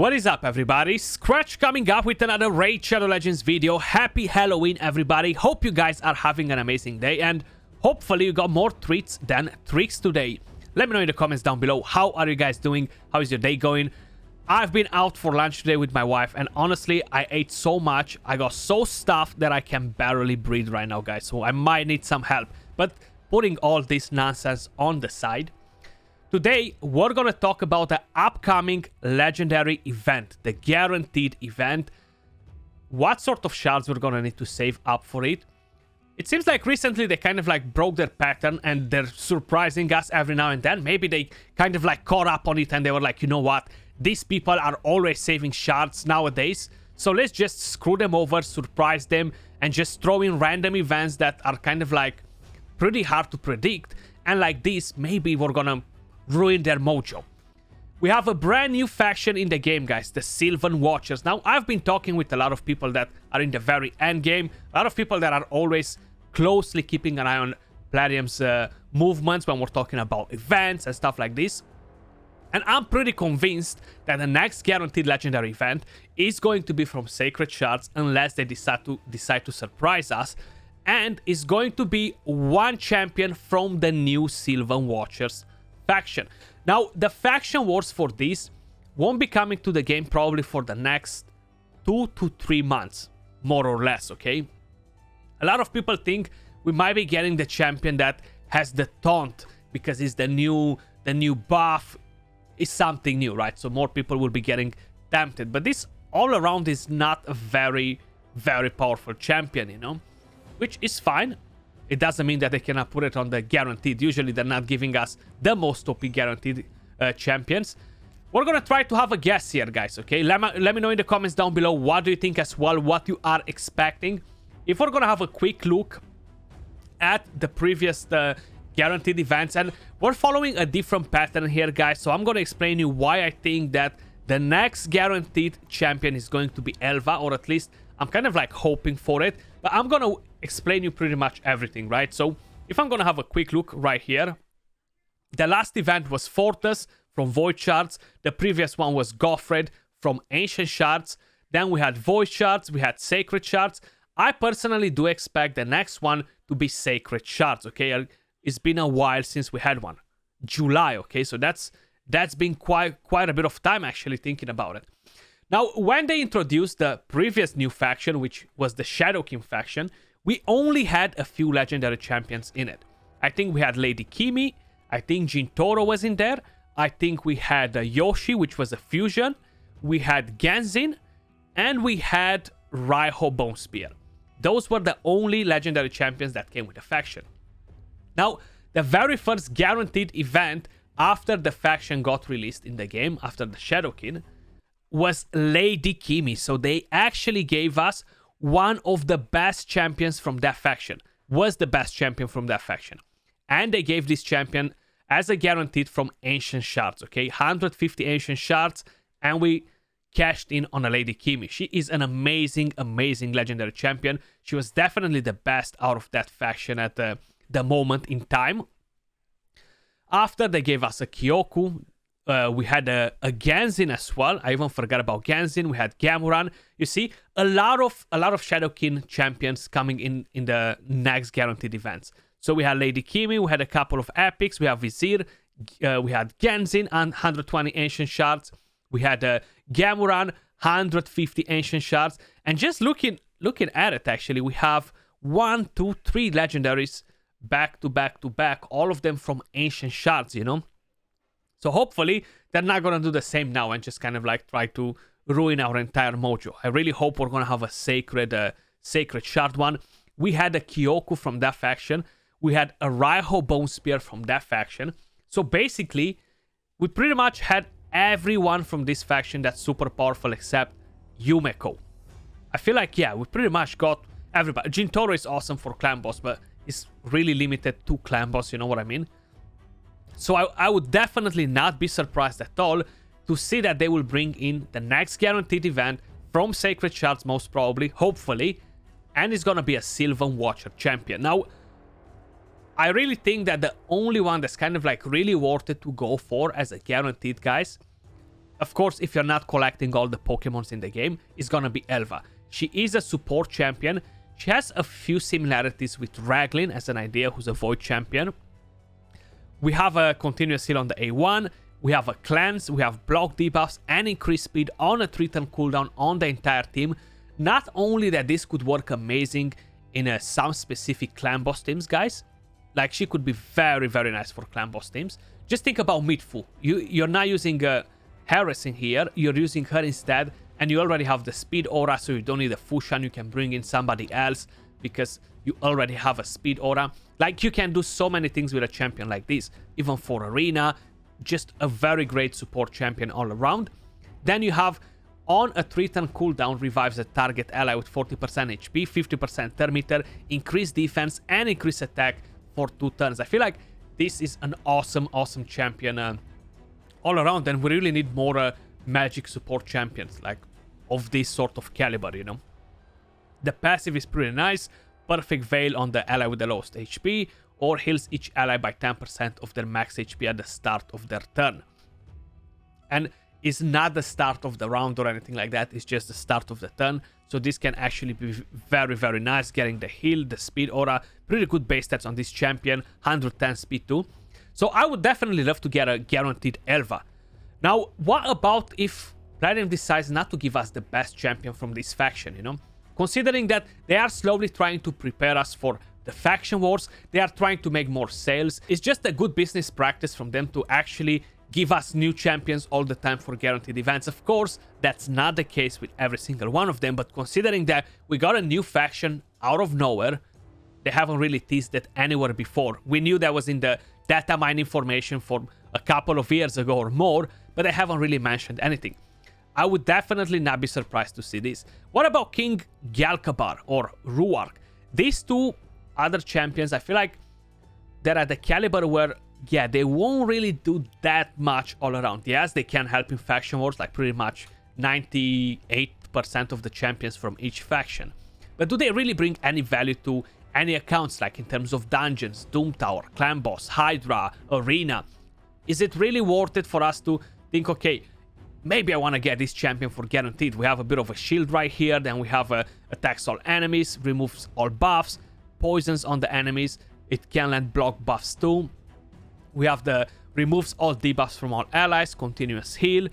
What is up, everybody? Skratch coming up with another Raid Shadow Legends video. Happy Halloween, everybody. Hope you guys are having an amazing day, and hopefully you got more treats than tricks today. Let me know in the comments down below. How are you guys doing? How is your day going? I've been out for lunch today with my wife, and honestly, I ate so much. I got so stuffed that I can barely breathe right now, guys. So I might need some help. But putting all this nonsense on the side, today, we're going to talk about the upcoming legendary event, the guaranteed event. What sort of shards we're going to need to save up for it. It seems like recently they kind of like broke their pattern and they're surprising us every now and then. Maybe they kind of like caught up on it and they were like, you know what? These people are always saving shards nowadays. So let's just screw them over, surprise them, and just throw in random events that are kind of like pretty hard to predict. And like this, maybe we're going to ruin their mojo. We have a brand new faction in the game, guys, the Sylvan Watchers. Now, I've been talking with a lot of people that are in the very end game, a lot of people that are always closely keeping an eye on Plarium's movements when we're talking about events and stuff like this. And I'm pretty convinced that the next guaranteed legendary event is going to be from Sacred Shards, unless they decide to surprise us, and is going to be one champion from the new Sylvan Watchers faction. Now, the faction wars for this won't be coming to the game probably for the next 2 to 3 months, more or less, okay? A lot of people think we might be getting the champion that has the taunt because it's the new buff, is something new, right? So more people will be getting tempted. But this all around is not a very, very powerful champion, you know? Which is fine. It doesn't mean that they cannot put it on the guaranteed. Usually they're not giving us the most OP guaranteed champions. We're going to try to have a guess here, guys, okay? Let me know in the comments down below what do you think as well, what you are expecting. If we're going to have a quick look at the previous guaranteed events, and we're following a different pattern here, guys, so I'm going to explain you why I think that the next guaranteed champion is going to be Elva, or at least I'm kind of like hoping for it. But I'm going to explain you pretty much everything, right? So if I'm going to have a quick look right here, the last event was Fortress from Void Shards. The previous one was Goffred from Ancient Shards. Then we had Void Shards, we had Sacred Shards. I personally do expect the next one to be Sacred Shards, okay? It's been a while since we had one. July, okay? So that's been quite a bit of time actually thinking about it. Now, when they introduced the previous new faction, which was the Shadowkin faction, we only had a few legendary champions in it. I think we had Lady Kimi, I think Jintoro was in there, I think we had Yoshi, which was a fusion, we had Genzin, and we had Raiho Bone Spear. Those were the only legendary champions that came with the faction. Now, the very first guaranteed event after the faction got released in the game, after the Shadowkin, was Lady Kimi. So they actually gave us one of the best champions from that faction. Was the best champion from that faction. And they gave this champion as a guaranteed from Ancient Shards, okay? 150 Ancient Shards, and we cashed in on a Lady Kimi. She is an amazing, amazing legendary champion. She was definitely the best out of that faction at the moment in time. After, they gave us a Kyoku. We had a Genzin as well. I even forgot about Genzin. We had Gamuran. You see, a lot of Shadowkin champions coming in the next guaranteed events. So we had Lady Kimi. We had a couple of epics. We have Vizier. We had Genzin and 120 Ancient Shards. We had Gamuran, 150 Ancient Shards. And just looking at it, actually, we have 1, 2, 3 legendaries back to back to back. All of them from Ancient Shards, you know. So hopefully they're not going to do the same now and just kind of like try to ruin our entire mojo. I really hope we're going to have a Sacred Shard one. We had a Kyoku from that faction. We had a Raiho Bone Spear from that faction. So basically, we pretty much had everyone from this faction that's super powerful except Yumeko. I feel like, yeah, we pretty much got everybody. Jintoro is awesome for clan boss, but it's really limited to clan boss, you know what I mean? So I would definitely not be surprised at all to see that they will bring in the next guaranteed event from Sacred Shards, most probably, hopefully, and it's gonna be a Sylvan Watcher champion. Now, I really think that the only one that's kind of like really worth it to go for as a guaranteed, guys, Of course, if you're not collecting all the Pokemons in the game, it's gonna be Elva. She is a support champion. She has a few similarities with Raglin as an idea, who's a void champion. We have a continuous heal on the A1. We have a cleanse. We have block debuffs and increased speed on a 3-turn cooldown on the entire team. Not only that this could work amazing in some specific clan boss teams, guys. Like, she could be very, very nice for clan boss teams. Just think about Midfu. You're not using Harrison here. You're using her instead. And you already have the speed aura, so you don't need a Fushan. You can bring in somebody else because you already have a speed aura. Like, you can do so many things with a champion like this. Even for arena, just a very great support champion all around. Then you have, on a 3-turn cooldown, revives a target ally with 40% HP, 50% turn meter, increased defense, and increased attack for 2 turns. I feel like this is an awesome, awesome champion all around, and we really need more magic support champions, like, of this sort of caliber, you know. The passive is pretty nice. Perfect Veil on the ally with the lowest HP, or heals each ally by 10% of their max HP at the start of their turn. And it's not the start of the round or anything like that, it's just the start of the turn. So this can actually be very, very nice, getting the heal, the speed aura, pretty good base stats on this champion, 110 speed too. So I would definitely love to get a guaranteed Elva. Now, what about if Platinum decides not to give us the best champion from this faction, you know? Considering that they are slowly trying to prepare us for the faction wars, they are trying to make more sales. It's just a good business practice from them to actually give us new champions all the time for guaranteed events. Of course, that's not the case with every single one of them, but considering that we got a new faction out of nowhere, they haven't really teased it anywhere before. We knew that was in the data mine information for a couple of years ago or more, but they haven't really mentioned anything. I would definitely not be surprised to see this. What about King Gyalkabar or Ruark? These two other champions, I feel like they're at the caliber where, yeah, they won't really do that much all around. Yes, they can help in faction wars, like pretty much 98% of the champions from each faction. But do they really bring any value to any accounts, like in terms of dungeons, Doom Tower, Clan Boss, Hydra, Arena? Is it really worth it for us to think, okay, maybe I want to get this champion for guaranteed? We have a bit of a shield right here, then we have attacks all enemies, removes all buffs, poisons on the enemies, it can land block buffs too. We have the removes all debuffs from all allies, continuous heal,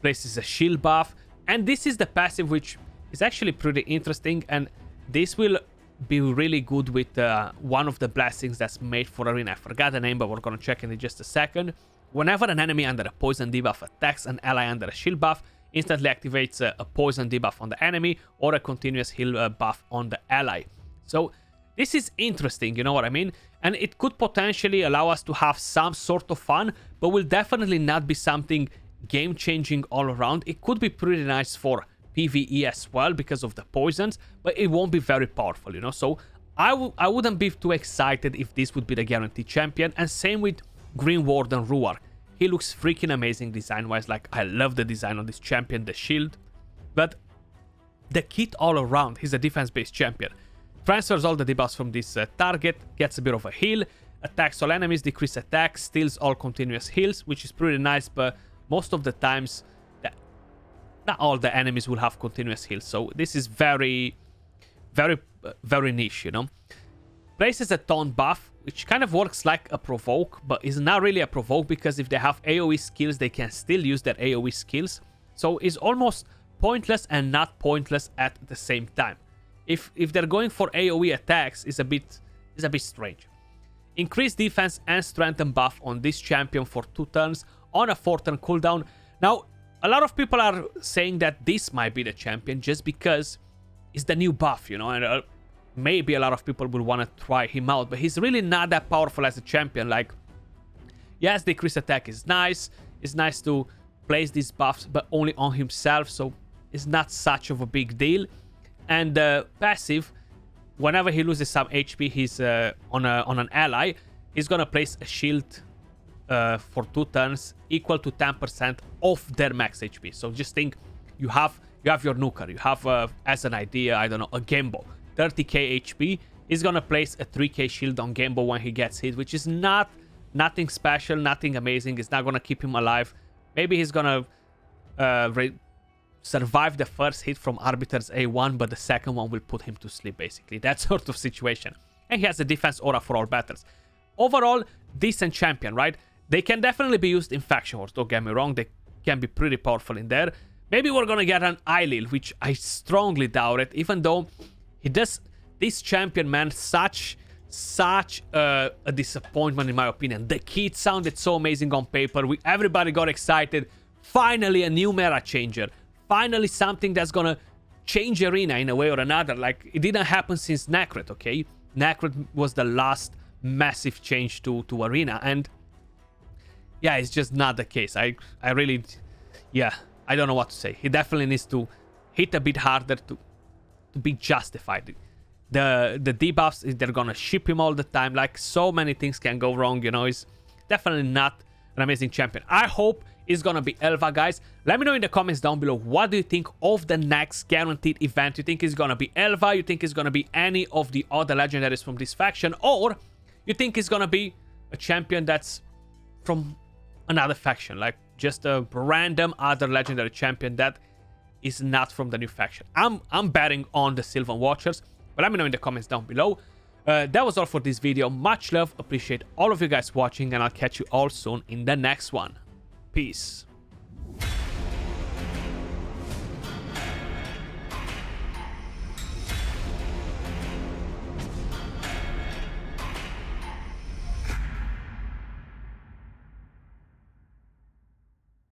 places a shield buff, and this is the passive, which is actually pretty interesting, and this will be really good with one of the blessings that's made for arena. I forgot the name, but we're gonna check in just a second. Whenever an enemy under a poison debuff attacks an ally under a shield buff, instantly activates a poison debuff on the enemy or a continuous heal buff on the ally. So this is interesting, you know what I mean? And it could potentially allow us to have some sort of fun, but will definitely not be something game-changing all around. It could be pretty nice for PvE as well because of the poisons, but it won't be very powerful, you know? So I wouldn't be too excited if this would be the guaranteed champion. And same with Green Warden Ruark. He looks freaking amazing design-wise. Like, I love the design on this champion, the shield. But the kit all around, he's a defense-based champion. Transfers all the debuffs from this target, gets a bit of a heal, attacks all enemies, decrease attack, steals all continuous heals, which is pretty nice, but most of the times, not all the enemies will have continuous heals. So this is very, very, very niche, you know. Places a taunt buff, which kind of works like a provoke, but is not really a provoke because if they have AoE skills, they can still use their AoE skills. So it's almost pointless and not pointless at the same time. If they're going for AoE attacks, it's a bit strange. Increased defense and strengthen buff on this champion for 2 turns on a 4-turn cooldown. Now, a lot of people are saying that this might be the champion just because it's the new buff, you know, and maybe a lot of people will want to try him out, but he's really not that powerful as a champion. Like, yes, decreased attack is nice. It's nice to place these buffs, but only on himself, so it's not such of a big deal. And passive, whenever he loses some HP, he's on an ally, he's gonna place a shield for 2 turns equal to 10% of their max HP. So just think, you have your Nuker, you have as an idea, I don't know, a Gembo, 30k HP. He's gonna place a 3k shield on Gembo when he gets hit, which is nothing special, nothing amazing. It's not gonna keep him alive. Maybe he's gonna survive the first hit from Arbiter's A1, but the second one will put him to sleep, basically. That sort of situation. And he has a defense aura for all battles. Overall, decent champion, right? They can definitely be used in Faction Wars, don't get me wrong. They can be pretty powerful in there. Maybe we're gonna get an Eilil, which I strongly doubt it, even though he does... This champion, man, such a disappointment in my opinion. The kit sounded so amazing on paper. Everybody got excited. Finally, a new meta changer. Finally, something that's gonna change Arena in a way or another. Like, it didn't happen since Necret, okay? Necret was the last massive change to Arena, and yeah, it's just not the case. I really, yeah, I don't know what to say. He definitely needs to hit a bit harder to be justified. The debuffs, they're gonna ship him all the time. Like, so many things can go wrong, you know. He's definitely not an amazing champion. I hope it's gonna be Elva, guys. Let me know in the comments down below, what do you think of the next guaranteed event? You think it's gonna be Elva? You think it's gonna be any of the other legendaries from this faction? Or you think it's gonna be a champion that's from another faction, like just a random other legendary champion that is not from the new faction? I'm betting on the Sylvan Watchers, but let me know in the comments down below. That was all for this video. Much love, appreciate all of you guys watching, and I'll catch you all soon in the next one. Peace.